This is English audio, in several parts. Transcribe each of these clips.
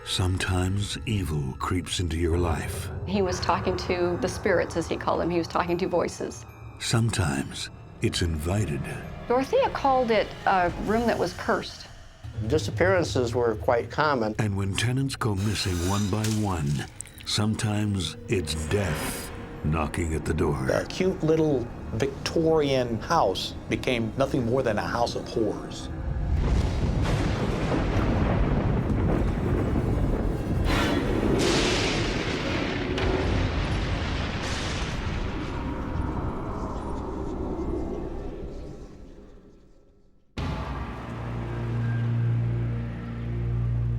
Sometimes evil creeps into your life. He was talking to the spirits, as he called them. He was talking to voices. Sometimes it's invited. Dorothea called it a room that was cursed. Disappearances were quite common. And when tenants go missing one by one, sometimes it's death knocking at the door. A cute little Victorian house became nothing more than a house of horrors.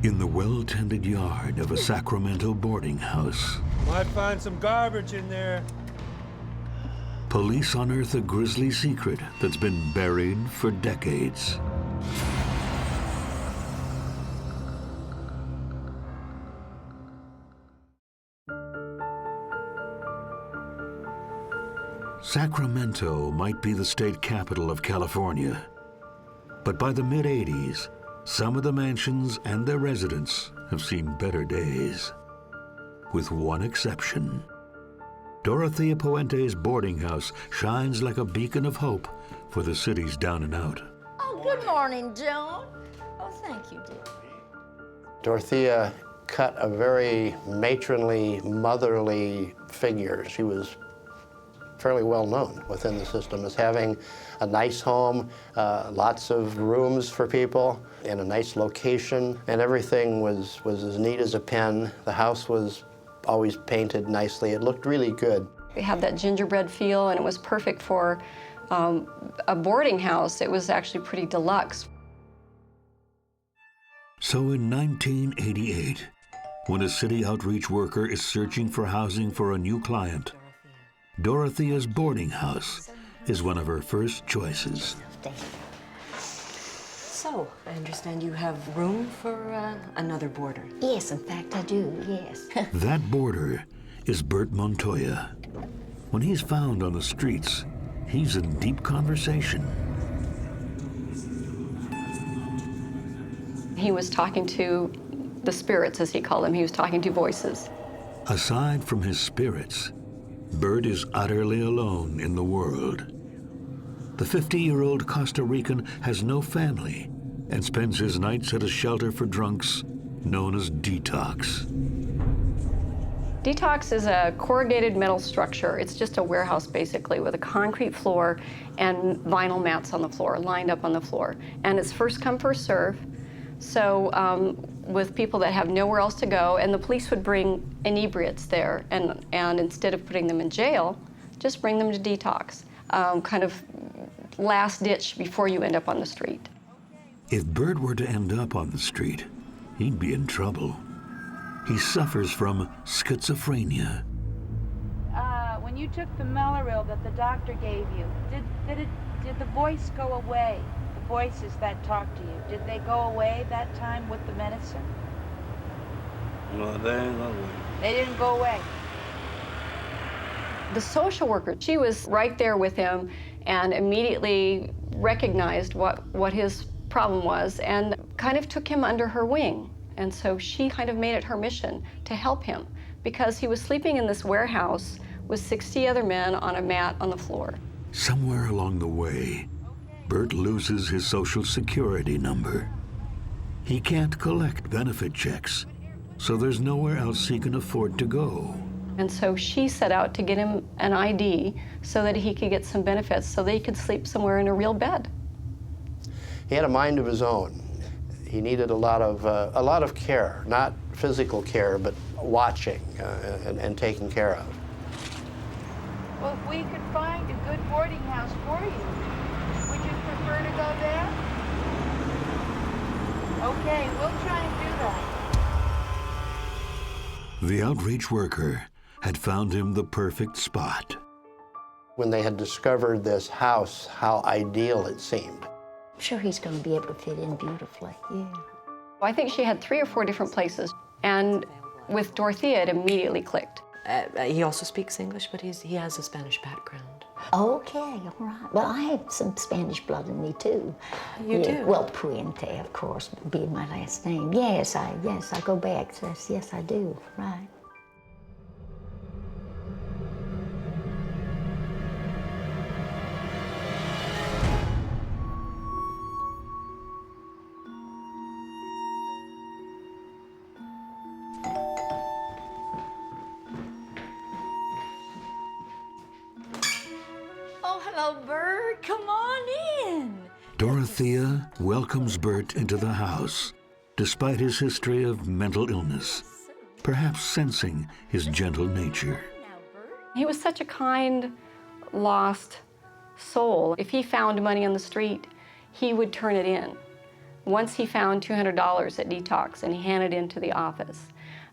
In the well-tended yard of a Sacramento boarding house, Might find some garbage in there. police unearth a grisly secret that's been buried for decades. Sacramento might be the state capital of California, but by the mid-'80s, some of the mansions and their residents have seen better days. With one exception. Dorothea Puente's boarding house shines like a beacon of hope for the city's down and out. Oh, good morning, Joan. Oh, thank you, dear. Dorothea cut a very matronly, motherly figure. She was fairly well known within the system as having a nice home, lots of rooms for people, in a nice location, and everything was as neat as a pin. The house was always painted nicely. It looked really good. It had that gingerbread feel, and it was perfect for a boarding house. It was actually pretty deluxe. So in 1988, when a city outreach worker is searching for housing for a new client, Dorothea's boarding house is one of her first choices. So, I understand you have room for another boarder. Yes, in fact, I do, yes. That boarder is Bert Montoya. When he's found on the streets, he's in deep conversation. He was talking to the spirits, as he called them. He was talking to voices. Aside from his spirits, Bert is utterly alone in the world. The 50-year-old Costa Rican has no family and spends his nights at a shelter for drunks known as Detox. Detox is a corrugated metal structure. It's just a warehouse, basically, with a concrete floor and vinyl mats on the floor, lined up on the floor. And it's first come, first serve. So with people that have nowhere else to go, and the police would bring inebriates there, and instead of putting them in jail, just bring them to Detox. Kind of last ditch before you end up on the street. If Bert were to end up on the street, he'd be in trouble. He suffers from schizophrenia. When you took the Mellaril that the doctor gave you, did the voice go away? The voices that talked to you, did they go away that time with the medicine? No, they ain't no way. They didn't go away. The social worker, she was right there with him and immediately recognized what his problem was and kind of took him under her wing. And so she kind of made it her mission to help him because he was sleeping in this warehouse with 60 other men on a mat on the floor. Somewhere along the way, Bert loses his Social Security number. He can't collect benefit checks, so there's nowhere else he can afford to go. And so she set out to get him an ID so that he could get some benefits so that he could sleep somewhere in a real bed. He had a mind of his own. He needed a lot of care, not physical care, but watching and taking care of. Well, if we could find a good boarding house for you, would you prefer to go there? Okay, we'll try and do that. The outreach worker had found him the perfect spot. When they had discovered this house, how ideal it seemed. I'm sure he's going to be able to fit in beautifully, yeah. I think she had 3 or 4 different places, and with Dorothea, it immediately clicked. He also speaks English, but he has a Spanish background. Okay, all right. Well, I have some Spanish blood in me too. You do? Well, Puente, of course, being my last name. Yes, I go back. Yes, I do. Right. Oh, hello, Bert. Come on in. Dorothea welcomes Bert into the house, despite his history of mental illness, perhaps sensing his gentle nature. He was such a kind, lost soul. If he found money on the street, he would turn it in. Once he found $200 at Detox, and he handed it into the office.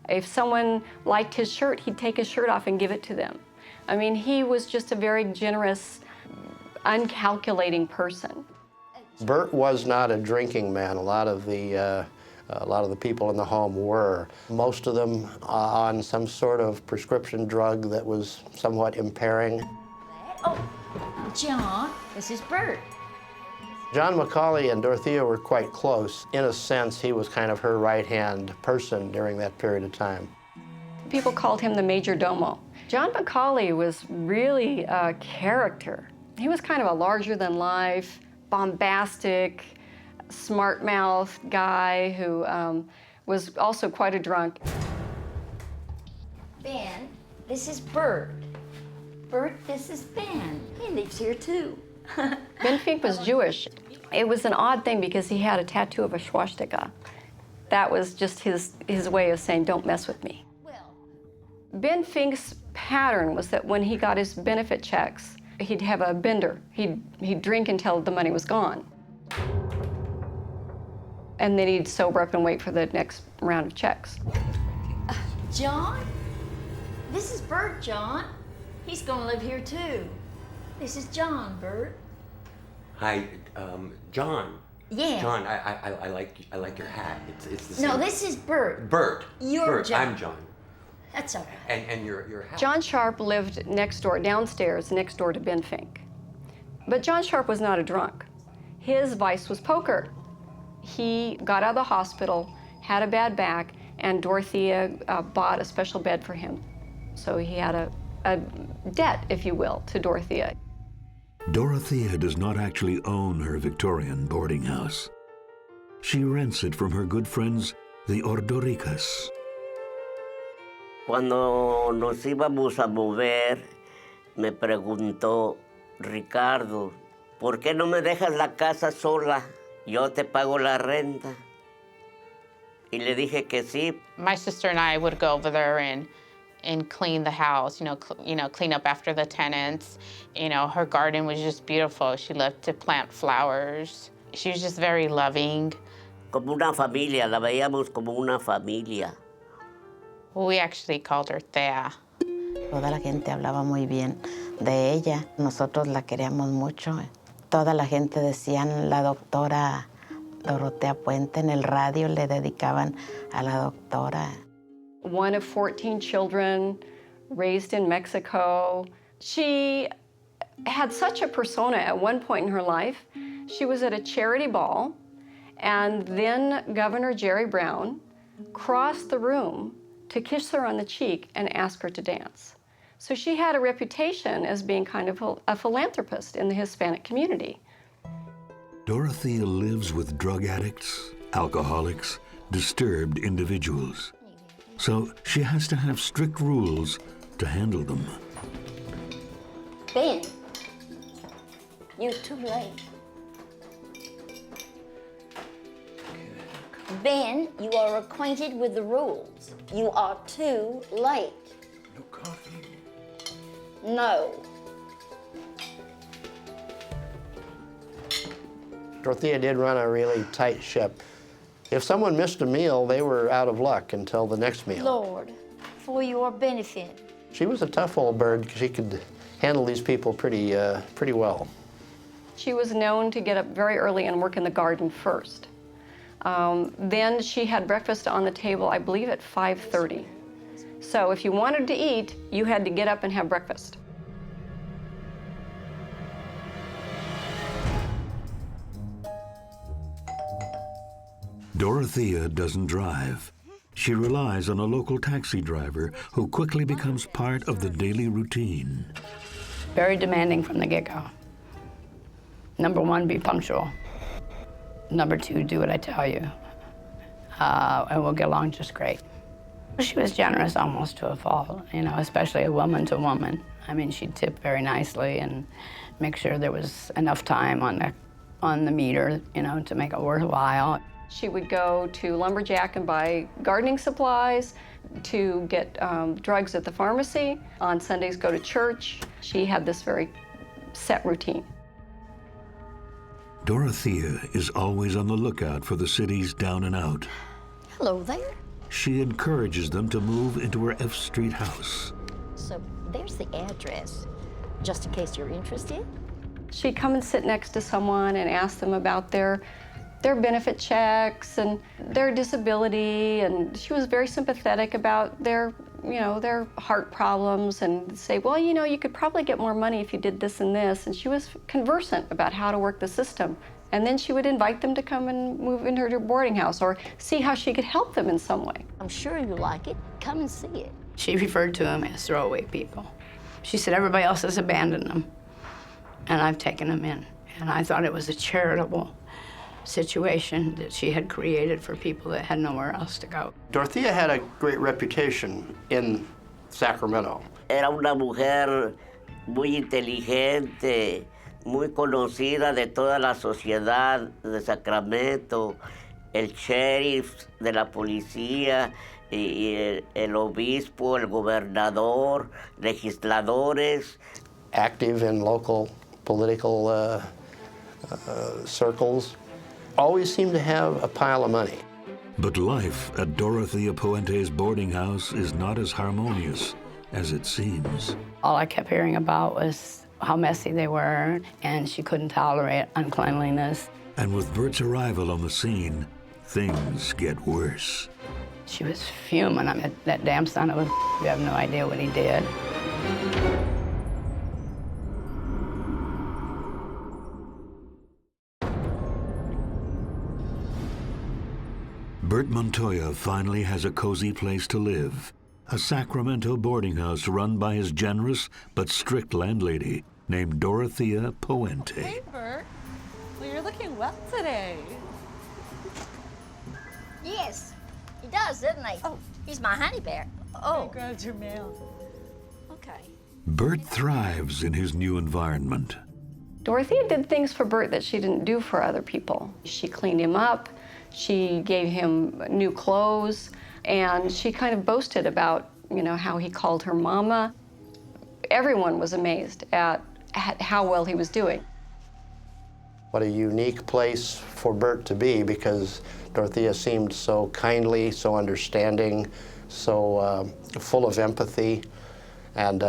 If someone liked his shirt, he'd take his shirt off and give it to them. I mean, he was just a very generous, uncalculating person. Bert was not a drinking man. A lot of the people in the home were. Most of them on some sort of prescription drug that was somewhat impairing. Oh, John, this is Bert. John Macaulay and Dorothea were quite close. In a sense, he was kind of her right-hand person during that period of time. People called him the major domo. John Macaulay was really a character. He was kind of a larger-than-life, bombastic, smart-mouthed guy who was also quite a drunk. Ben, this is Bert. Bert, this is Ben. He lives here too. Ben Fink was Jewish. It was an odd thing because he had a tattoo of a swastika. That was just his way of saying, don't mess with me. Ben Fink's pattern was that when he got his benefit checks, he'd have a bender. He'd drink until the money was gone. And then he'd sober up and wait for the next round of checks. John? This is Bert, John. He's gonna live here too. This is John, Bert. Hi, John. Yeah. John, I like your hat. It's the same. No, this is Bert. Bert. You're Bert. John. I'm John. That's all right. And your hat. John Sharp lived next door, downstairs, next door to Ben Fink. But John Sharp was not a drunk. His vice was poker. He got out of the hospital, had a bad back, and Dorothea bought a special bed for him. So he had a debt, if you will, to Dorothea. Dorothea does not actually own her Victorian boarding house. She rents it from her good friends, the Ordoricas. Cuando nos íbamos a mover, me preguntó, Ricardo, ¿por qué no me dejas la casa sola? Yo te pago la renta. Y le dije que sí. My sister and I would go over there and clean the house, clean up after the tenants. Her garden was just beautiful. She loved to plant flowers. She was just very loving. Como una familia, la veíamos como una familia. We actually called her Thea. Toda la gente hablaba muy bien de ella. Nosotros la queríamos mucho. Toda la gente decían la doctora Dorothea Puente. En el radio le dedicaban a la doctora. One of 14 children, raised in Mexico. She had such a persona at one point in her life. She was at a charity ball, and then Governor Jerry Brown crossed the room to kiss her on the cheek and ask her to dance. So she had a reputation as being kind of a philanthropist in the Hispanic community. Dorothea lives with drug addicts, alcoholics, disturbed individuals. So she has to have strict rules to handle them. Ben, you're too late. Ben, you are acquainted with the rules. You are too late. No coffee. No. Dorothea did run a really tight ship. If someone missed a meal, they were out of luck until the next meal. Lord, for your benefit. She was a tough old bird. She could handle these people pretty well. She was known to get up very early and work in the garden first. Then she had breakfast on the table, I believe, at 5:30. So if you wanted to eat, you had to get up and have breakfast. Dorothea doesn't drive. She relies on a local taxi driver who quickly becomes part of the daily routine. Very demanding from the get-go. Number one, be punctual. Number two, do what I tell you. And we'll get along just great. She was generous almost to a fault, you know, especially a woman to woman. I mean, she'd tip very nicely and make sure there was enough time on the meter, you know, to make it worthwhile. She would go to Lumberjack and buy gardening supplies, to get drugs at the pharmacy. On Sundays, go to church. She had this very set routine. Dorothea is always on the lookout for the city's down and out. Hello there. She encourages them to move into her F Street house. So there's the address, just in case you're interested. She'd come and sit next to someone and ask them about their benefit checks and their disability, and she was very sympathetic about their heart problems, and say, well, you know, you could probably get more money if you did this and this, and she was conversant about how to work the system. And then she would invite them to come and move into her boarding house or see how she could help them in some way. I'm sure you like it. Come and see it. She referred to them as throwaway people. She said everybody else has abandoned them, and I've taken them in. And I thought it was a charitable situation that she had created for people that had nowhere else to go. Dorothea had a great reputation in Sacramento. Era una mujer muy inteligente, muy conocida de toda la sociedad de Sacramento, el sheriff de la policía, y el obispo, el gobernador, legisladores. Active in local political circles. Always seemed to have a pile of money. But life at Dorothea Puente's boarding house is not as harmonious as it seems. All I kept hearing about was how messy they were, and she couldn't tolerate uncleanliness. And with Bert's arrival on the scene, things get worse. She was fuming. I mean, that damn son of a, you have no idea what he did. Bert Montoya finally has a cozy place to live, a Sacramento boarding house run by his generous but strict landlady named Dorothea Puente. Hey, Bert. Well, you're looking well today. Yes, he does, doesn't he? Oh, he's my honey bear. Oh. I grabbed your mail. Okay. Bert thrives in his new environment. Dorothea did things for Bert that she didn't do for other people. She cleaned him up, she gave him new clothes, and she kind of boasted about, you know, how he called her mama. Everyone was amazed at how well he was doing. What a unique place for Bert to be, because Dorothea seemed so kindly, so understanding, so full of empathy, and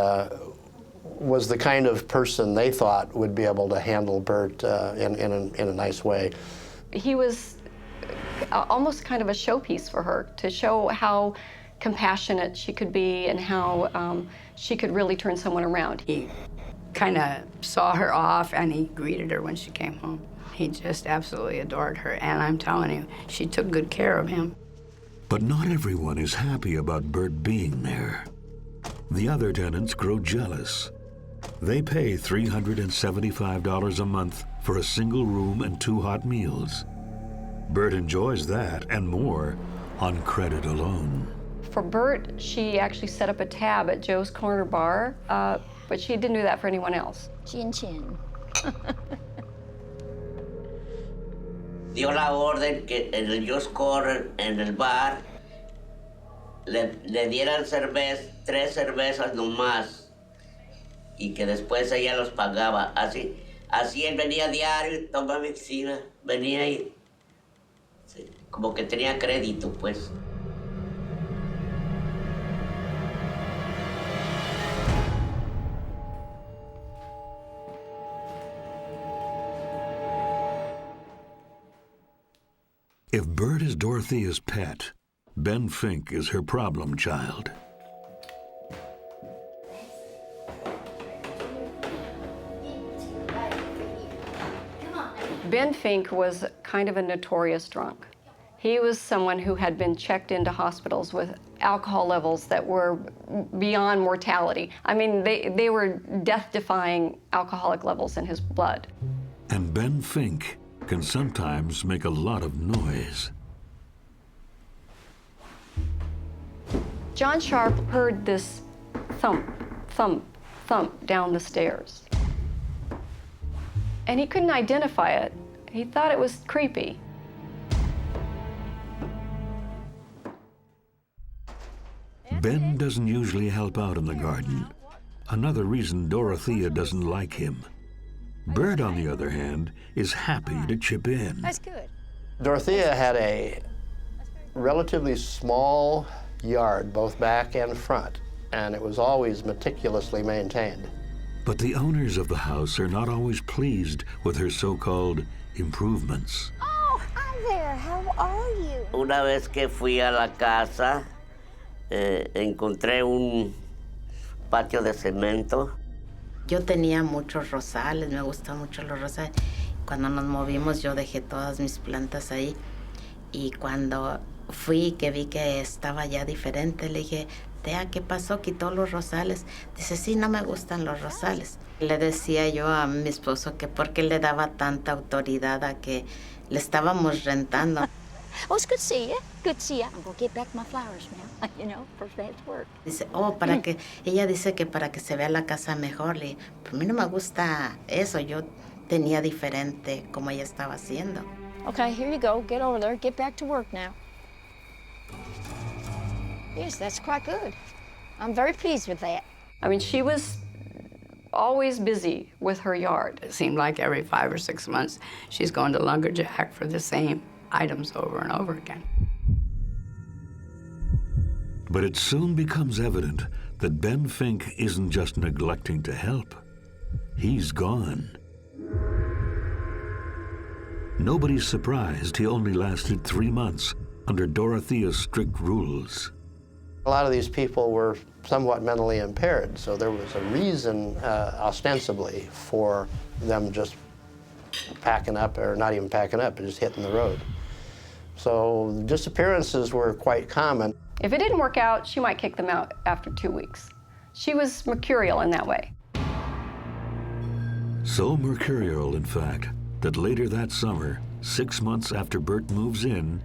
was the kind of person they thought would be able to handle Bert in a nice way. He was almost kind of a showpiece for her, to show how compassionate she could be and how she could really turn someone around. He kind of saw her off, and he greeted her when she came home. He just absolutely adored her, and I'm telling you, she took good care of him. But not everyone is happy about Bert being there. The other tenants grow jealous. They pay $375 a month for a single room and 2 hot meals. Bert enjoys that and more on credit alone. For Bert, she actually set up a tab at Joe's Corner Bar, but she didn't do that for anyone else. Chin chin. Dio la orden que en el Joe's Corner, en el bar, le dieran 3 cervezas nomás, y que después ella los pagaba. Así él venía diario, tomaba medicina, venía y como que tenía crédito, pues. If Bert is Dorothea's pet, Ben Fink is her problem child. Ben Fink was kind of a notorious drunk. He was someone who had been checked into hospitals with alcohol levels that were beyond mortality. I mean, they were death-defying alcoholic levels in his blood. And Ben Fink can sometimes make a lot of noise. John Sharp heard this thump, thump, thump down the stairs. And he couldn't identify it. He thought it was creepy. Ben doesn't usually help out in the garden. Another reason Dorothea doesn't like him. Bert, on the other hand, is happy to chip in. That's good. Dorothea had a relatively small yard, both back and front, and it was always meticulously maintained. But the owners of the house are not always pleased with her so-called improvements. Oh, hi there. How are you? Una vez que fui a la casa, encontré un patio de cemento. Yo tenía muchos rosales, me gustan mucho los rosales. Cuando nos movimos yo dejé todas mis plantas ahí y cuando fui que vi que estaba ya diferente, le dije, Tea, ¿qué pasó? Quitó los rosales. Dice, sí, no me gustan los rosales. Le decía yo a mi esposo que por qué le daba tanta autoridad a que le estábamos rentando. Oh, it's good to see you. Good to see you. I'm going to get back my flowers now. You know, first day at work. Dice, oh, para que, ella dice que para que se vea la casa mejor. Le dije, pues a mí no me gusta eso. Yo tenía diferente como ella estaba haciendo. Okay, here you go. Get over there. Get back to work now. Yes, that's quite good. I'm very pleased with that. I mean, she was always busy with her yard. It seemed like every 5 or 6 months, she's going to Lumberjack for the same items over and over again. But it soon becomes evident that Ben Fink isn't just neglecting to help. He's gone. Nobody's surprised he only lasted 3 months under Dorothea's strict rules. A lot of these people were somewhat mentally impaired, so there was a reason, ostensibly, for them just packing up, or not even packing up, but just hitting the road. So disappearances were quite common. If it didn't work out, she might kick them out after 2 weeks. She was mercurial in that way. So mercurial, in fact, that later that summer, 6 months after Bert moves in,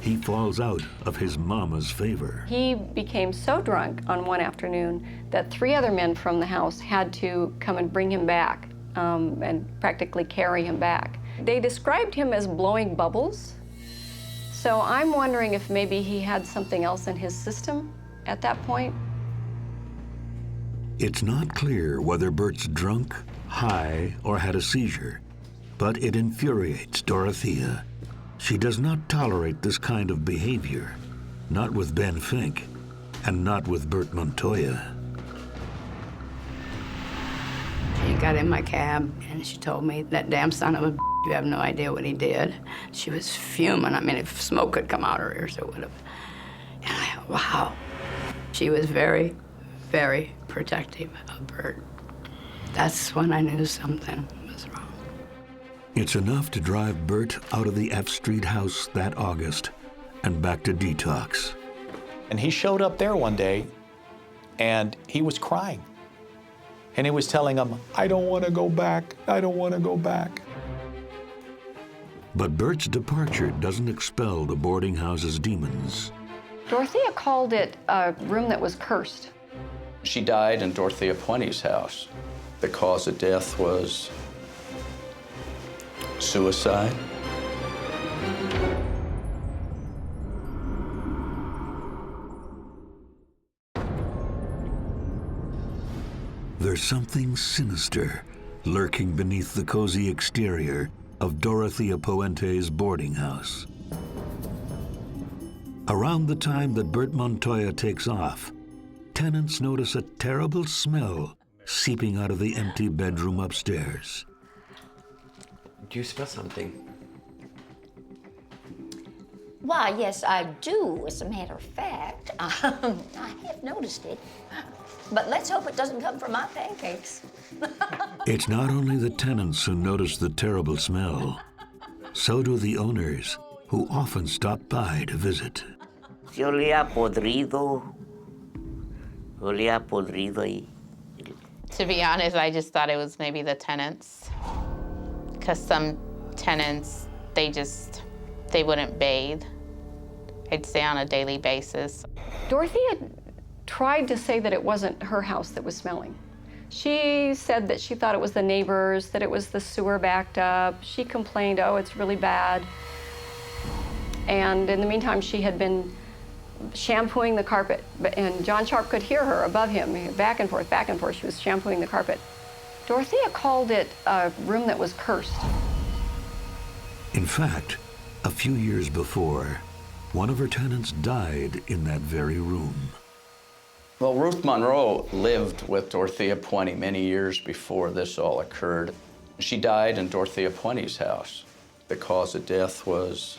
he falls out of his mama's favor. He became so drunk on one afternoon that 3 other men from the house had to come and bring him back and practically carry him back. They described him as blowing bubbles. So I'm wondering if maybe he had something else in his system at that point. It's not clear whether Bert's drunk, high, or had a seizure, but it infuriates Dorothea. She does not tolerate this kind of behavior, not with Ben Fink, and not with Bert Montoya. She got in my cab and she told me, that damn son of a b****, you have no idea what he did. She was fuming. I mean, if smoke could come out her ears, it would have. And I thought, wow. She was very, very protective of Bert. That's when I knew something was wrong. It's enough to drive Bert out of the F Street house that August and back to detox. And he showed up there one day and he was crying. And he was telling him, I don't want to go back. I don't want to go back. But Bert's departure doesn't expel the boarding house's demons. Dorothea called it a room that was cursed. She died in Dorothea Puente's house. The cause of death was suicide. There's something sinister lurking beneath the cozy exterior of Dorothea Puente's boarding house. Around the time that Bert Montoya takes off, tenants notice a terrible smell seeping out of the empty bedroom upstairs. Do you smell something? Why, yes, I do, as a matter of fact. I have noticed it. But let's hope it doesn't come from my pancakes. It's not only the tenants who notice the terrible smell. So do the owners, who often stopped by to visit. Sí olía podrido. Olía podrido ahí. To be honest, I just thought it was maybe the tenants. Because some tenants, they wouldn't bathe. I'd say on a daily basis. Dorothea tried to say that it wasn't her house that was smelling. She said that she thought it was the neighbors, that it was the sewer backed up. She complained, oh, it's really bad. And in the meantime, she had been shampooing the carpet. And John Sharp could hear her above him, back and forth, back and forth. She was shampooing the carpet. Dorothea called it a room that was cursed. In fact, a few years before, one of her tenants died in that very room. Well, Ruth Monroe lived with Dorothea Puente many years before this all occurred. She died in Dorothea Puente's house. The cause of death was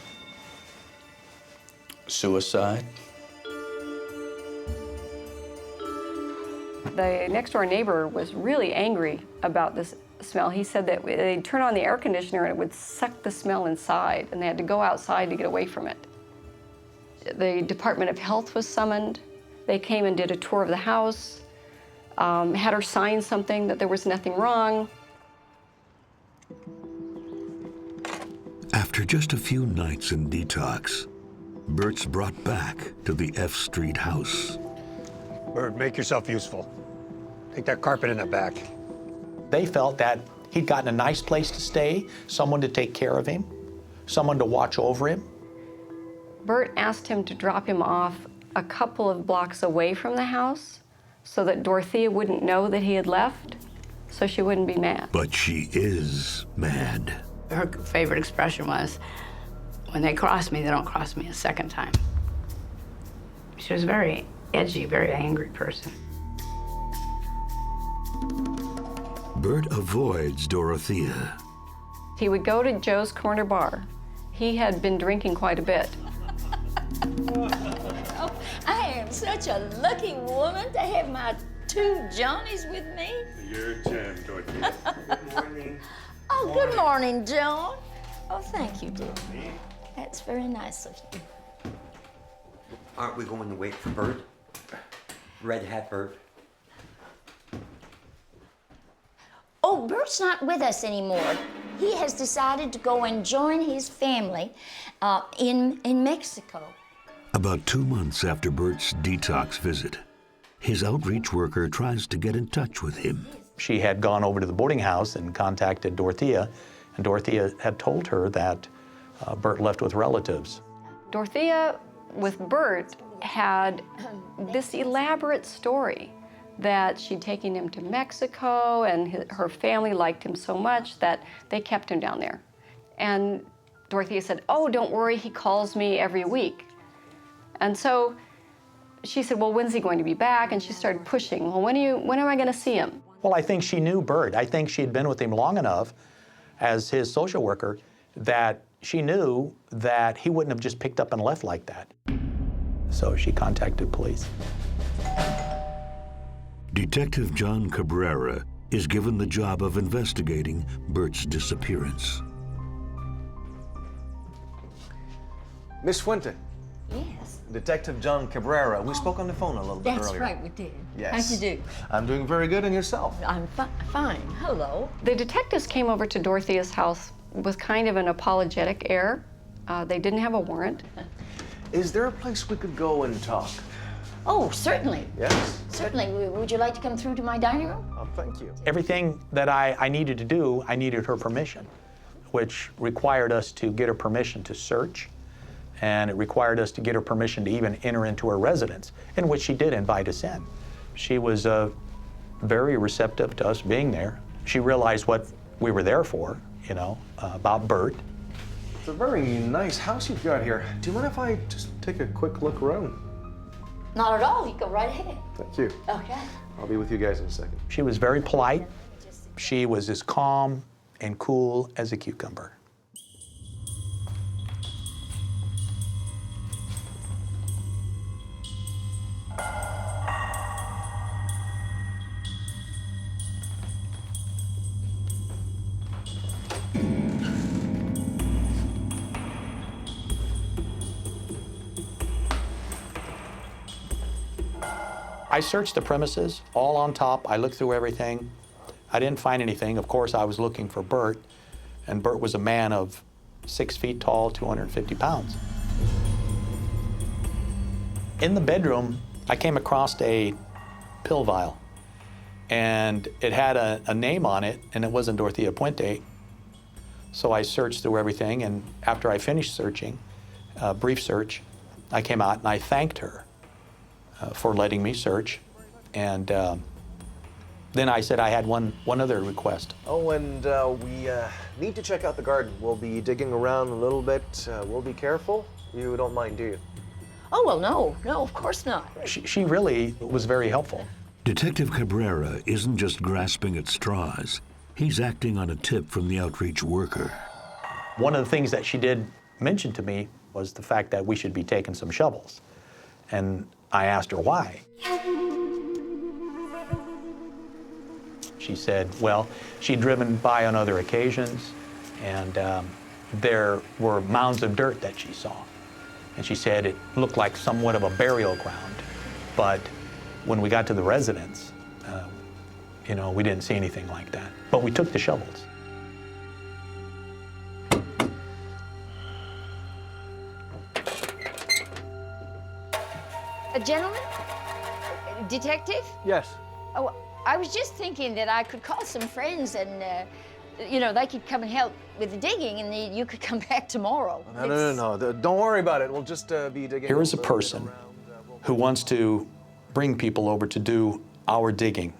suicide. The next door neighbor was really angry about this smell. He said that they'd turn on the air conditioner and it would suck the smell inside, and they had to go outside to get away from it. The Department of Health was summoned. They came and did a tour of the house, had her sign something that there was nothing wrong. After just a few nights in detox, Bert's brought back to the F Street house. Bert, make yourself useful. Take that carpet in the back. They felt that he'd gotten a nice place to stay, someone to take care of him, someone to watch over him. Bert asked him to drop him off a couple of blocks away from the house so that Dorothea wouldn't know that he had left, so she wouldn't be mad. But she is mad. Her favorite expression was, when they cross me, they don't cross me a second time. She was a very edgy, very angry person. Bert avoids Dorothea. He would go to Joe's Corner Bar. He had been drinking quite a bit. Oh, I am such a lucky woman to have my two Johnnies with me. You're a gem, Dorothea. Good morning. Oh, good morning, John. Oh, thank you, dear. That's very nice of you. Aren't we going to wait for Bert? Red Hat Bert. Oh, Bert's not with us anymore. He has decided to go and join his family in Mexico. About 2 months after Bert's detox visit, his outreach worker tries to get in touch with him. She had gone over to the boarding house and contacted Dorothea, and Dorothea had told her that Bert left with relatives. Dorothea, with Bert, had this elaborate story that she'd taken him to Mexico, and her family liked him so much that they kept him down there. And Dorothea said, oh, don't worry, he calls me every week. And so she said, well, when's he going to be back? And she started pushing, well, when am I going to see him? Well, I think she knew Bert. I think she had been with him long enough as his social worker that she knew that he wouldn't have just picked up and left like that. So she contacted police. Detective John Cabrera is given the job of investigating Bert's disappearance. Miss Fuente. Yes. Detective John Cabrera. We spoke on the phone a little bit That's earlier. right, we did. Yes. How'd you do? I'm doing very good, and yourself? I'm fine. Hello. The detectives came over to Dorothea's house with kind of an apologetic air. They didn't have a warrant. Is there a place we could go and talk? Oh, certainly. Yes? Certainly. Would you like to come through to my dining room? Oh, thank you. Everything that I needed to do, I needed her permission, which required us to get her permission to search, and it required us to get her permission to even enter into her residence, in which she did invite us in. She was very receptive to us being there. She realized what we were there for, you know, about Bert. It's a very nice house you've got here. Do you mind if I just take a quick look around? Not at all. You go right ahead. Thank you. Okay. I'll be with you guys in a second. She was very polite. She was as calm and cool as a cucumber. I searched the premises, all on top. I looked through everything. I didn't find anything. Of course, I was looking for Bert, and Bert was a man of 6 feet tall, 250 pounds. In the bedroom, I came across a pill vial, and it had a name on it, and it wasn't Dorothea Puente. So I searched through everything, and after I finished searching, a brief search, I came out and I thanked her for letting me search. And then I said I had one other request. Oh, and we need to check out the garden. We'll be digging around a little bit. We'll be careful. You don't mind, do you? Oh, well, no, of course not. She really was very helpful. Detective Cabrera isn't just grasping at straws. He's acting on a tip from the outreach worker. One of the things that she did mention to me was the fact that we should be taking some shovels. And I asked her why. She said, well, she'd driven by on other occasions, and there were mounds of dirt that she saw. And she said it looked like somewhat of a burial ground, but when we got to the residence, you know, we didn't see anything like that. But we took the shovels. A gentleman? Detective? Yes. Oh, I was just thinking that I could call some friends and, you know, they could come and help with the digging, and you could come back tomorrow. No. Don't worry about it. We'll just be digging. Here is a person who wants to bring people over to do our digging,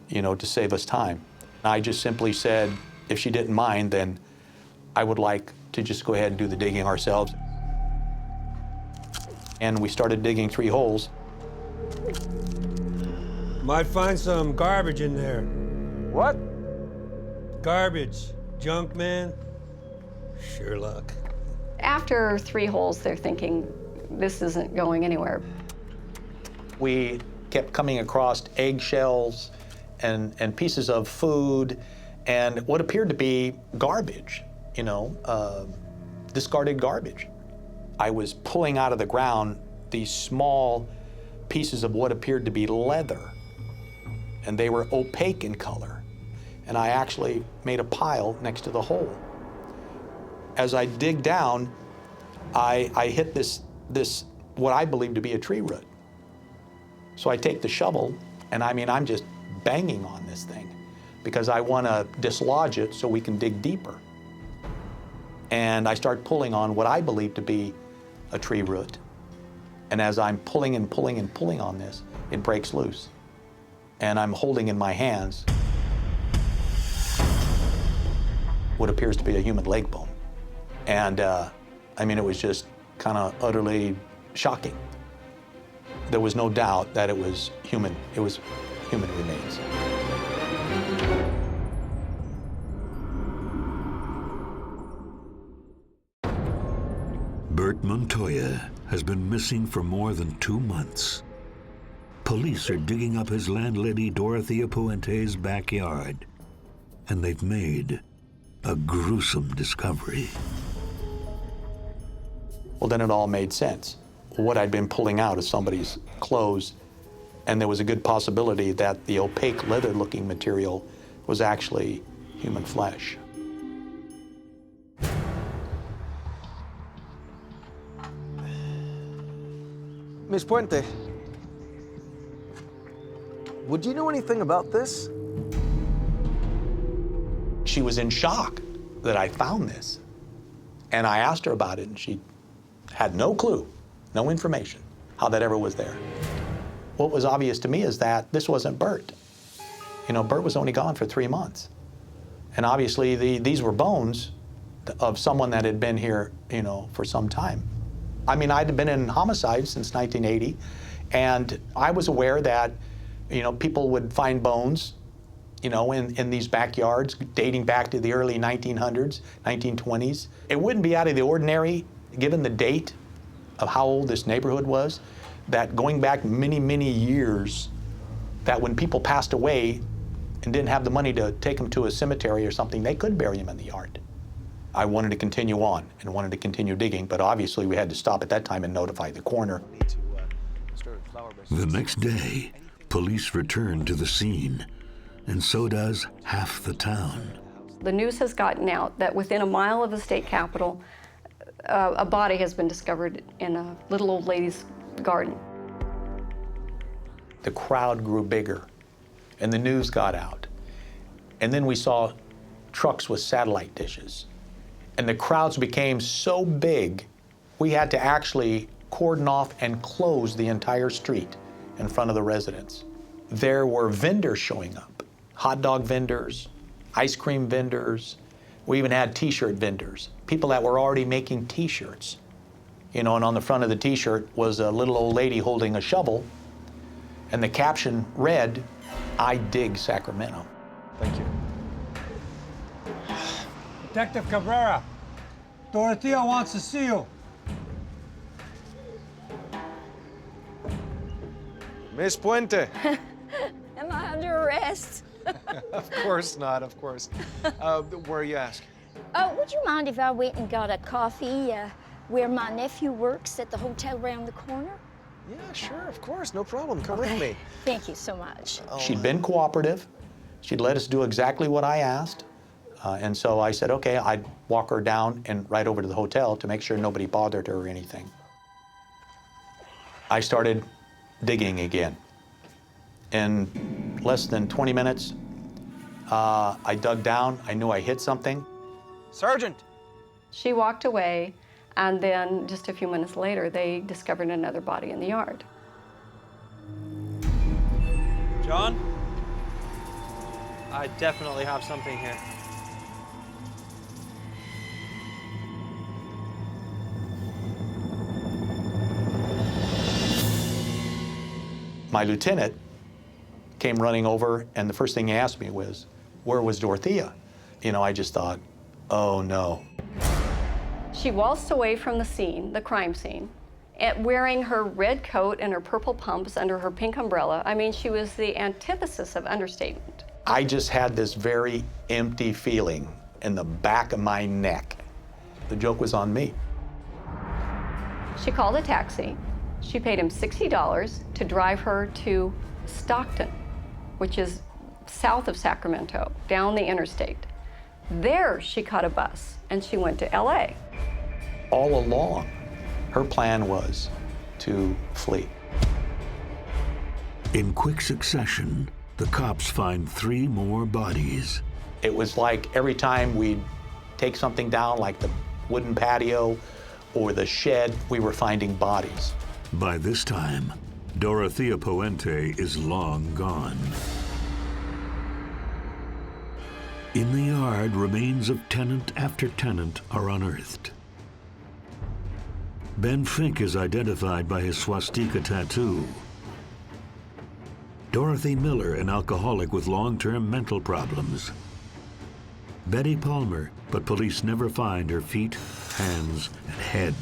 you know, to save us time. I just simply said, if she didn't mind, then I would like to just go ahead and do the digging ourselves. And we started digging 3 holes. Might find some garbage in there. What? Garbage. Junk, man. Sure luck. After 3 holes, they're thinking, this isn't going anywhere. We kept coming across eggshells and pieces of food and what appeared to be garbage, you know, discarded garbage. I was pulling out of the ground these small pieces of what appeared to be leather, and they were opaque in color. And I actually made a pile next to the hole. As I dig down, I hit this what I believe to be a tree root. So I take the shovel, and I mean, I'm just banging on this thing because I want to dislodge it so we can dig deeper. And I start pulling on what I believe to be a tree root. And as I'm pulling and pulling and pulling on this, it breaks loose. And I'm holding in my hands what appears to be a human leg bone. And I mean, it was just kind of utterly shocking. There was no doubt that it was human. It was human remains. Bert Montoya has been missing for more than 2 months. Police are digging up his landlady Dorothea Puente's backyard, and they've made a gruesome discovery. Well, then it all made sense. What I'd been pulling out of somebody's clothes, and there was a good possibility that the opaque leather-looking material was actually human flesh. Miss Puente, would you know anything about this? She was in shock that I found this. And I asked her about it, and she had no clue, no information, how that ever was there. What was obvious to me is that this wasn't Bert. You know, Bert was only gone for 3 months. And obviously, these were bones of someone that had been here, you know, for some time. I mean, I'd been in homicide since 1980, and I was aware that, you know, people would find bones, you know, in these backyards dating back to the early 1900s, 1920s. It wouldn't be out of the ordinary, given the date of how old this neighborhood was, that going back many, many years, that when people passed away and didn't have the money to take them to a cemetery or something, they could bury them in the yard. I wanted to continue on and wanted to continue digging, but obviously we had to stop at that time and notify the coroner. The next day, police return to the scene, and so does half the town. The news has gotten out that within a mile of the state capitol, a body has been discovered in a little old lady's garden. The crowd grew bigger, and the news got out. And then we saw trucks with satellite dishes. And the crowds became so big, we had to actually cordon off and close the entire street in front of the residents. There were vendors showing up, hot dog vendors, ice cream vendors. We even had t-shirt vendors, people that were already making t-shirts. You know, and on the front of the t-shirt was a little old lady holding a shovel, and the caption read, "I dig Sacramento." Thank you. Detective Cabrera, Dorothea wants to see you. Miss Puente. Am I under arrest? Of course not, of course. Where are you asking? Would you mind if I went and got a coffee where my nephew works at the hotel around the corner? Yeah, sure, of course, no problem. Come with me. Thank you so much. She'd been cooperative. She'd let us do exactly what I asked. And so I said, okay, I'd walk her down and right over to the hotel to make sure nobody bothered her or anything. I started digging again. In less than 20 minutes, I dug down. I knew I hit something. Sergeant! She walked away, and then just a few minutes later, they discovered another body in the yard. John? I definitely have something here. My lieutenant came running over, and the first thing he asked me was, where was Dorothea? You know, I just thought, oh no. She waltzed away from the scene, the crime scene, wearing her red coat and her purple pumps under her pink umbrella. I mean, she was the antithesis of understatement. I just had this very empty feeling in the back of my neck. The joke was on me. She called a taxi. She paid him $60 to drive her to Stockton, which is south of Sacramento, down the interstate. There, she caught a bus, and she went to LA. All along, her plan was to flee. In quick succession, the cops find 3 more bodies. It was like every time we'd take something down, like the wooden patio or the shed, we were finding bodies. By this time, Dorothea Puente is long gone. In the yard, remains of tenant after tenant are unearthed. Ben Fink is identified by his swastika tattoo. Dorothy Miller, an alcoholic with long-term mental problems. Betty Palmer, but police never find her feet, hands, and head.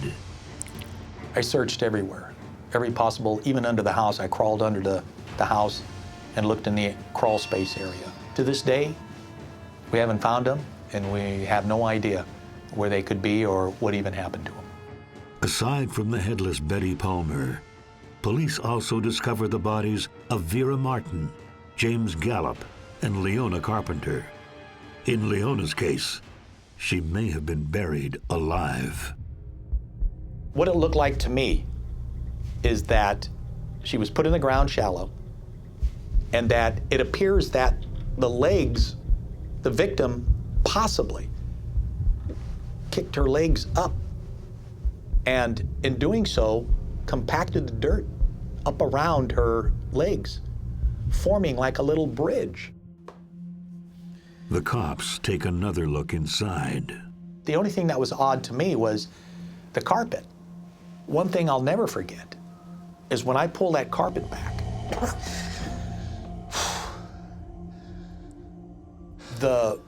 I searched everywhere, every possible, even under the house. I crawled under the house and looked in the crawl space area. To this day, we haven't found them, and we have no idea where they could be or what even happened to them. Aside from the headless Betty Palmer, police also discover the bodies of Vera Martin, James Gallup, and Leona Carpenter. In Leona's case, she may have been buried alive. What it looked like to me is that she was put in the ground shallow, and that it appears that the legs, the victim possibly kicked her legs up, and in doing so, compacted the dirt up around her legs, forming like a little bridge. The cops take another look inside. The only thing that was odd to me was the carpet. One thing I'll never forget is when I pulled that carpet back, the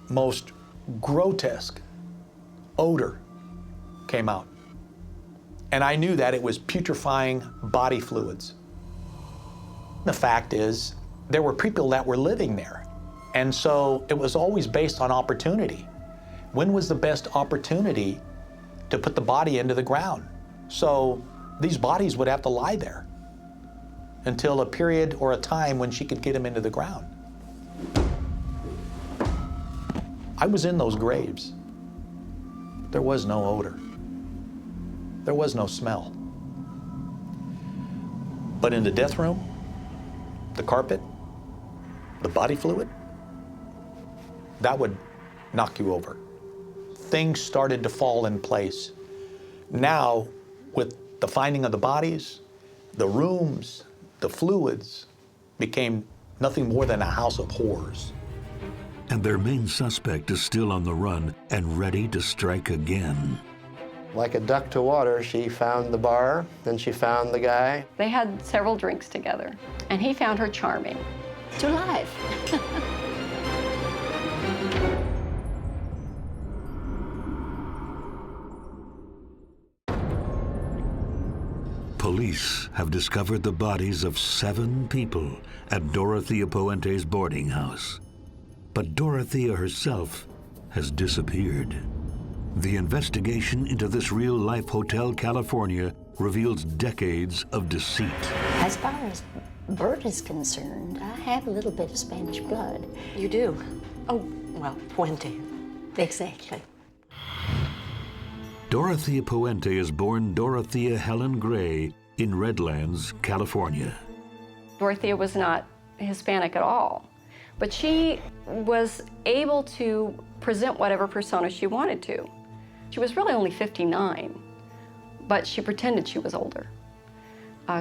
most grotesque odor came out. And I knew that it was putrefying body fluids. The fact is, there were people that were living there. And so it was always based on opportunity. When was the best opportunity to put the body into the ground? So these bodies would have to lie there. until a period or a time when she could get him into the ground. I was in those graves. There was no odor. There was no smell. But in the death room, the carpet, the body fluid, that would knock you over. Things started to fall in place. Now, with the finding of the bodies, the rooms, the fluids became nothing more than a house of horrors. And their main suspect is still on the run and ready to strike again. Like a duck to water, she found the bar, then she found the guy. They had several drinks together, and he found her charming. To life. Police have discovered the bodies of 7 people at Dorothea Puente's boarding house. But Dorothea herself has disappeared. The investigation into this real-life Hotel California reveals decades of deceit. As far as Bert is concerned, I have a little bit of Spanish blood. You do? Oh, well, Puente. Exactly. Dorothea Puente is born Dorothea Helen Gray in Redlands, California. Dorothea was not Hispanic at all, but she was able to present whatever persona she wanted to. She was really only 59, but she pretended she was older.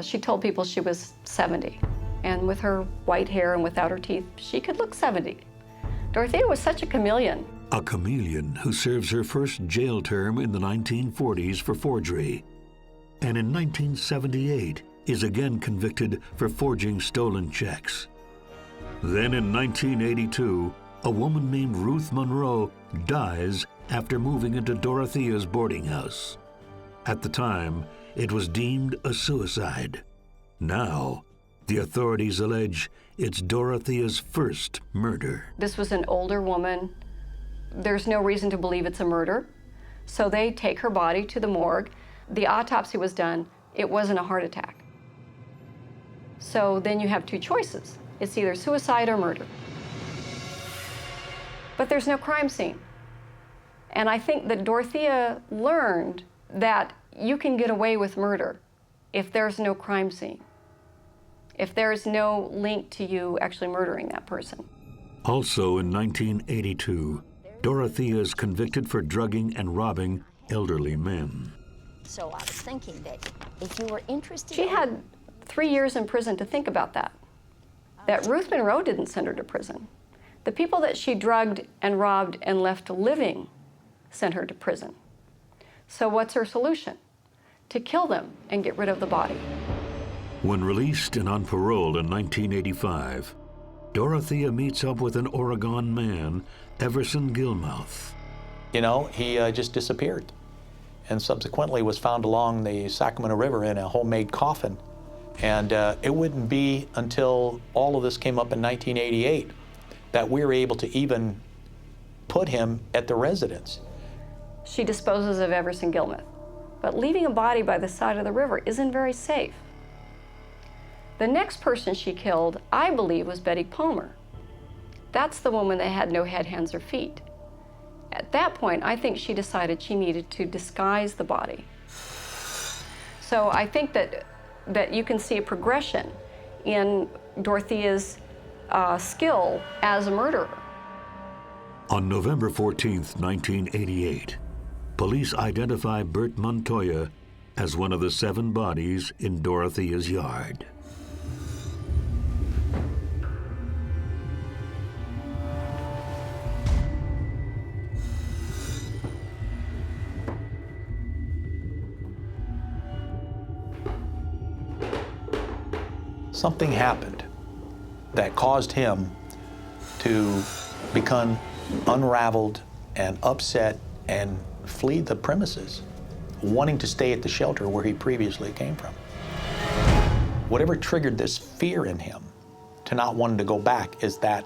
She told people she was 70, and with her white hair and without her teeth, she could look 70. Dorothea was such a chameleon. A chameleon who serves her first jail term in the 1940s for forgery, and in 1978 is again convicted for forging stolen checks. Then in 1982, a woman named Ruth Monroe dies after moving into Dorothea's boarding house. At the time, it was deemed a suicide. Now, the authorities allege it's Dorothea's first murder. This was an older woman. There's no reason to believe it's a murder. So they take her body to the morgue. The autopsy was done. It wasn't a heart attack. So then you have 2 choices. It's either suicide or murder. But there's no crime scene. And I think that Dorothea learned that you can get away with murder if there's no crime scene, if there's no link to you actually murdering that person. Also in 1982, Dorothea is convicted for drugging and robbing elderly men. So I was thinking that if you were interested... She had 3 years in prison to think about that. That Ruth Monroe didn't send her to prison. The people that she drugged and robbed and left living sent her to prison. So what's her solution? To kill them and get rid of the body. When released and on parole in 1985, Dorothea meets up with an Oregon man, Everson Gilmouth. You know, he just disappeared and subsequently was found along the Sacramento River in a homemade coffin. And it wouldn't be until all of this came up in 1988 that we were able to even put him at the residence. She disposes of Everson Gilmouth, but leaving a body by the side of the river isn't very safe. The next person she killed, I believe, was Betty Palmer. That's the woman that had no head, hands, or feet. At that point, I think she decided she needed to disguise the body. So I think that you can see a progression in Dorothea's skill as a murderer. On November 14th, 1988, police identify Bert Montoya as one of the 7 bodies in Dorothea's yard. Something happened that caused him to become unraveled and upset and flee the premises, wanting to stay at the shelter where he previously came from. Whatever triggered this fear in him to not wanting to go back is that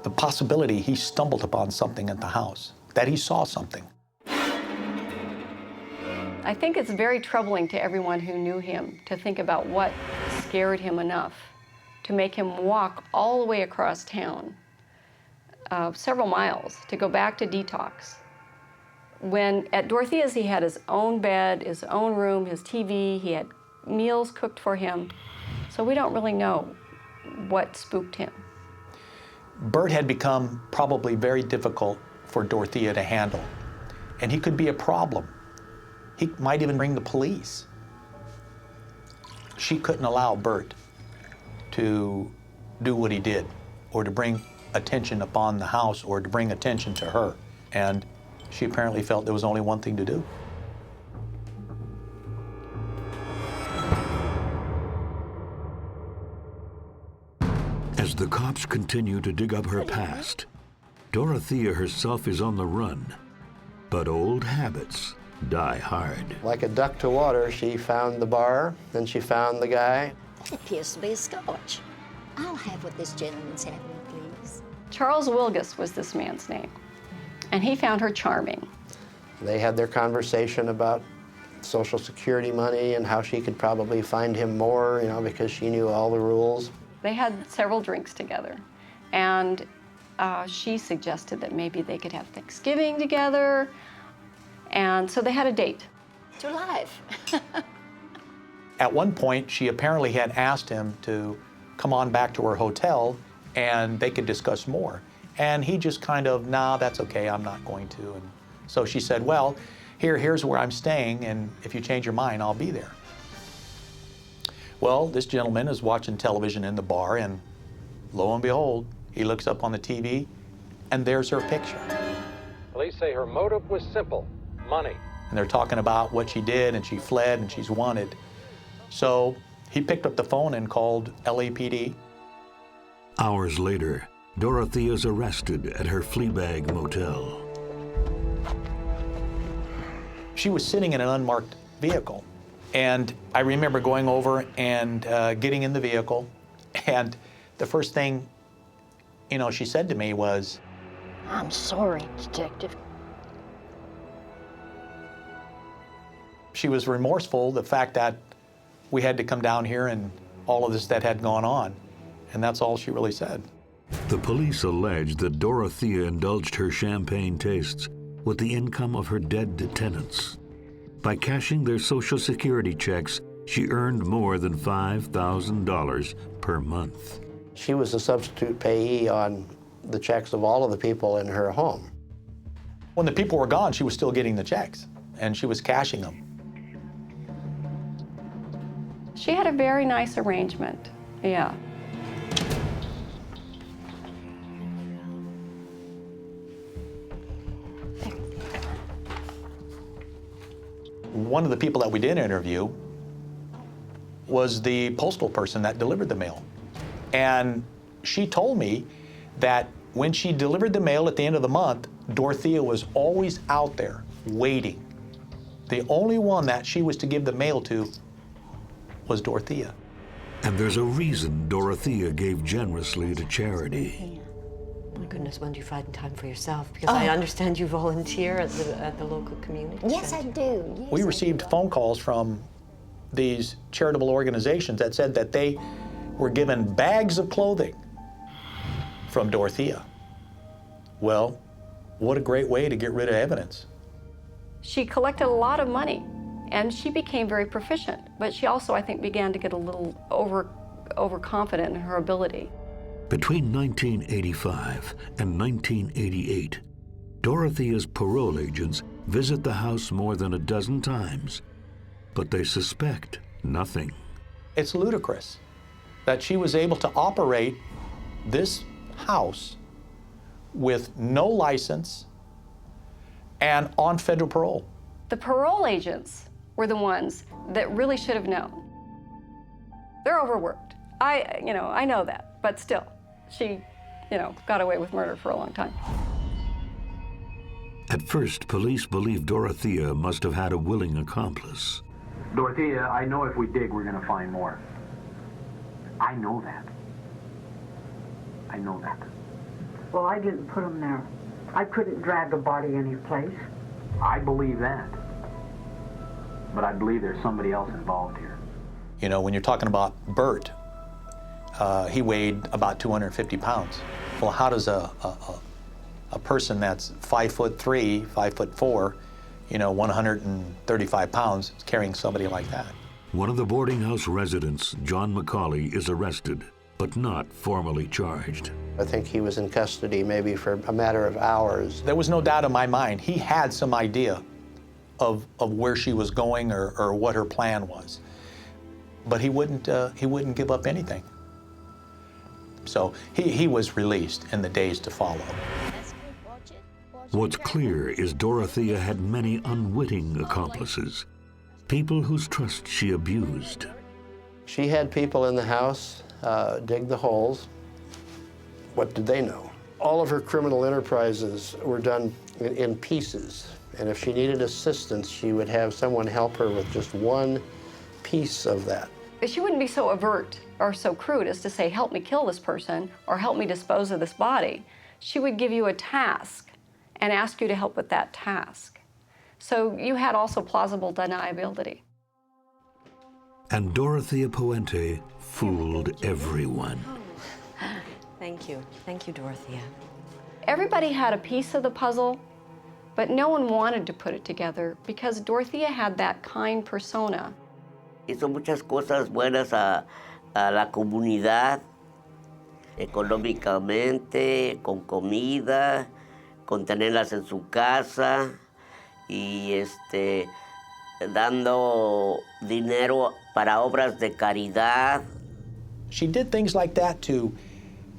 the possibility he stumbled upon something at the house, that he saw something. I think it's very troubling to everyone who knew him to think about what scared him enough to make him walk all the way across town, several miles, to go back to detox. When at Dorothea's, he had his own bed, his own room, his TV, he had meals cooked for him. So we don't really know what spooked him. Bert had become probably very difficult for Dorothea to handle, and he could be a problem. He might even bring the police. She couldn't allow Bert to do what he did, or to bring attention upon the house, or to bring attention to her. And she apparently felt there was only one thing to do. As the cops continue to dig up her past, Dorothea herself is on the run, but old habits die hard. Like a duck to water, she found the bar, then she found the guy. That appears to be a scotch. I'll have what this gentleman's having, please. Charles Wilgus was this man's name, and he found her charming. They had their conversation about Social Security money and how she could probably find him more, you know, because she knew all the rules. They had several drinks together, and she suggested that maybe they could have Thanksgiving together, and so they had a date. To live. At one point, she apparently had asked him to come on back to her hotel and they could discuss more. And he just kind of, nah, that's okay, I'm not going to. And so she said, well, here's where I'm staying, and if you change your mind, I'll be there. Well, this gentleman is watching television in the bar, and lo and behold, he looks up on the TV, and there's her picture. Police say her motive was simple, money. And they're talking about what she did, and she fled, and she's wanted. So he picked up the phone and called LAPD. Hours later, Dorothea's arrested at her Fleabag motel. She was sitting in an unmarked vehicle. And I remember going over and getting in the vehicle, and the first thing, you know, she said to me was, I'm sorry, Detective. She was remorseful, the fact that we had to come down here and all of this that had gone on. And that's all she really said. The police allege that Dorothea indulged her champagne tastes with the income of her dead tenants. By cashing their Social Security checks, she earned more than $5,000 per month. She was a substitute payee on the checks of all of the people in her home. When the people were gone, she was still getting the checks, and she was cashing them. She had a very nice arrangement, yeah. One of the people that we did interview was the postal person that delivered the mail. And she told me that when she delivered the mail at the end of the month, Dorothea was always out there waiting. The only one that she was to give the mail to was Dorothea. And there's a reason Dorothea gave generously to charity. Oh my goodness, when do you find time for yourself? Because I understand you volunteer at the local community Yes, center. I do. Yes, We I received do. phone calls from these charitable organizations that said that they were given bags of clothing from Dorothea. Well, what a great way to get rid of evidence. She collected a lot of money, and she became very proficient, but she also, I think, began to get a little overconfident in her ability. Between 1985 and 1988, Dorothea's parole agents visit the house more than a dozen times, but they suspect nothing. It's ludicrous that she was able to operate this house with no license and on federal parole. The parole agents were the ones that really should have known. They're overworked. I know that, but still, she, got away with murder for a long time. At first, police believe Dorothea must have had a willing accomplice. Dorothea, I know if we dig, we're going to find more. I know that. I know that. Well, I didn't put them there. I couldn't drag a body any place. I believe that. But I believe there's somebody else involved here. You know, when you're talking about Bert, he weighed about 250 pounds. Well, how does a person that's 5'3", 5'4", you know, 135 pounds, carrying somebody like that? One of the boarding house residents, John McCauley, is arrested, but not formally charged. I think he was in custody maybe for a matter of hours. There was no doubt in my mind. He had some idea of where she was going or what her plan was. But he wouldn't give up anything. So he was released in the days to follow. What's clear is Dorothea had many unwitting accomplices, people whose trust she abused. She had people in the house dig the holes. What did they know? All of her criminal enterprises were done in pieces. And if she needed assistance, she would have someone help her with just one piece of that. She wouldn't be so overt or so crude as to say, help me kill this person or help me dispose of this body. She would give you a task and ask you to help with that task. So you had also plausible deniability. And Dorothea Puente fooled everyone. Thank you. Thank you, Dorothea. Everybody had a piece of the puzzle, but no one wanted to put it together because Dorothea had that kind persona. Hizo muchas cosas buenas a la comunidad, económicamente, con comida, con tenerlas en su casa y dando dinero para obras de caridad. She did things like that to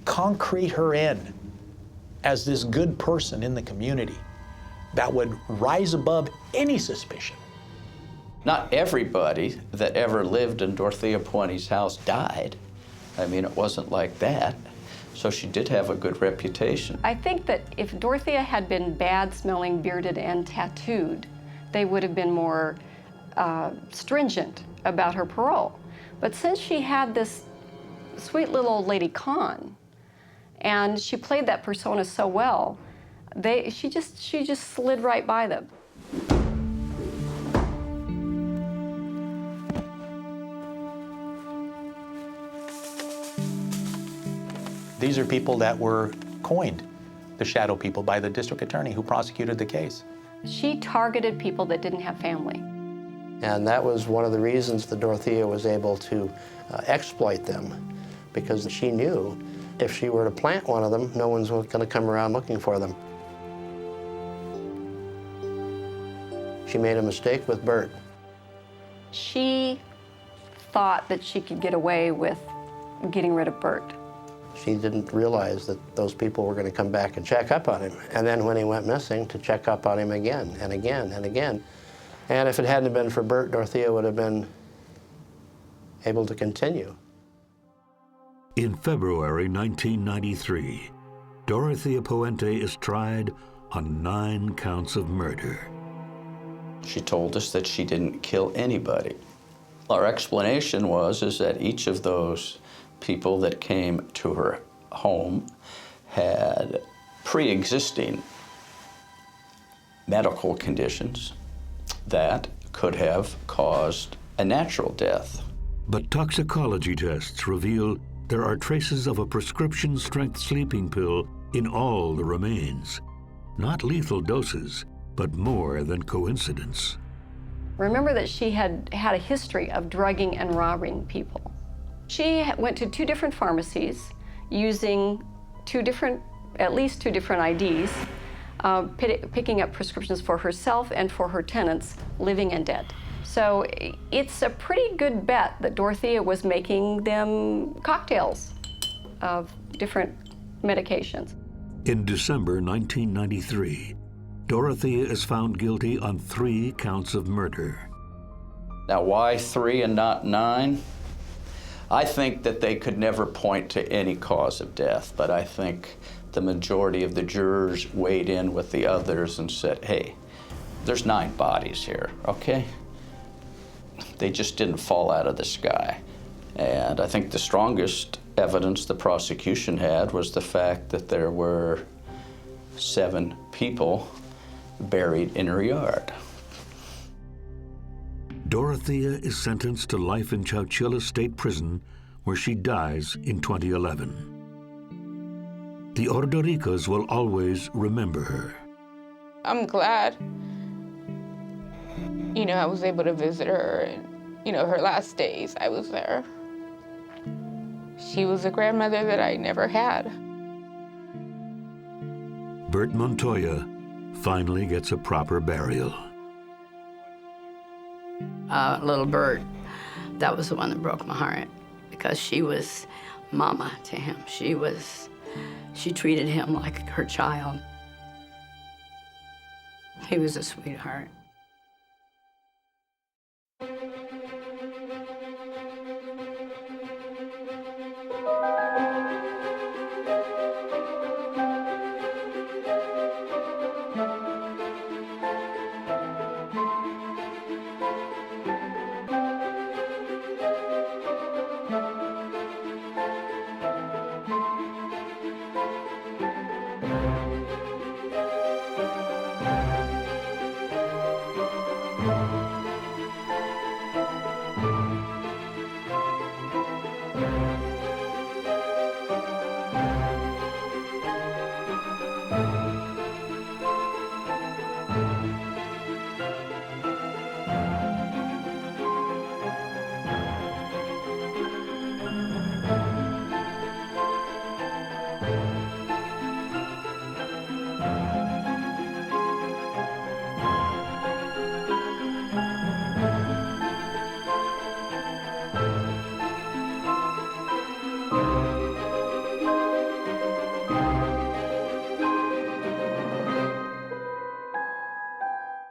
concrete her in as this good person in the community that would rise above any suspicion. Not everybody that ever lived in Dorothea Puente's house died. I mean, it wasn't like that. So she did have a good reputation. I think that if Dorothea had been bad-smelling, bearded, and tattooed, they would have been more stringent about her parole. But since she had this sweet little old lady con, and she played that persona so well, she just slid right by them. These are people that were coined the shadow people by the district attorney who prosecuted the case. She targeted people that didn't have family. And that was one of the reasons that Dorothea was able to exploit them, because she knew if she were to plant one of them, no one's going to come around looking for them. She made a mistake with Bert. She thought that she could get away with getting rid of Bert. She didn't realize that those people were going to come back and check up on him. And then when he went missing, to check up on him again and again and again. And if it hadn't been for Bert, Dorothea would have been able to continue. In February 1993, Dorothea Puente is tried on 9 counts of murder. She told us that she didn't kill anybody. Our explanation is that each of those people that came to her home had pre-existing medical conditions that could have caused a natural death. But toxicology tests reveal there are traces of a prescription-strength sleeping pill in all the remains. Not lethal doses, but more than coincidence. Remember that she had a history of drugging and robbing people. She went to 2 different pharmacies using at least two different IDs, picking up prescriptions for herself and for her tenants, living and dead. So it's a pretty good bet that Dorothea was making them cocktails of different medications. In December 1993, Dorothea is found guilty on 3 counts of murder. Now, why 3 and not 9? I think that they could never point to any cause of death, but I think the majority of the jurors weighed in with the others and said, hey, there's 9 bodies here, okay? They just didn't fall out of the sky. And I think the strongest evidence the prosecution had was the fact that there were 7 people buried in her yard. Dorothea is sentenced to life in Chowchilla State Prison, where she dies in 2011. The Ordoricas will always remember her. I'm glad, I was able to visit her and, her last days I was there. She was a grandmother that I never had. Bert Montoya finally gets a proper burial. Little Bert, that was the one that broke my heart because she was mama to him. She treated him like her child. He was a sweetheart.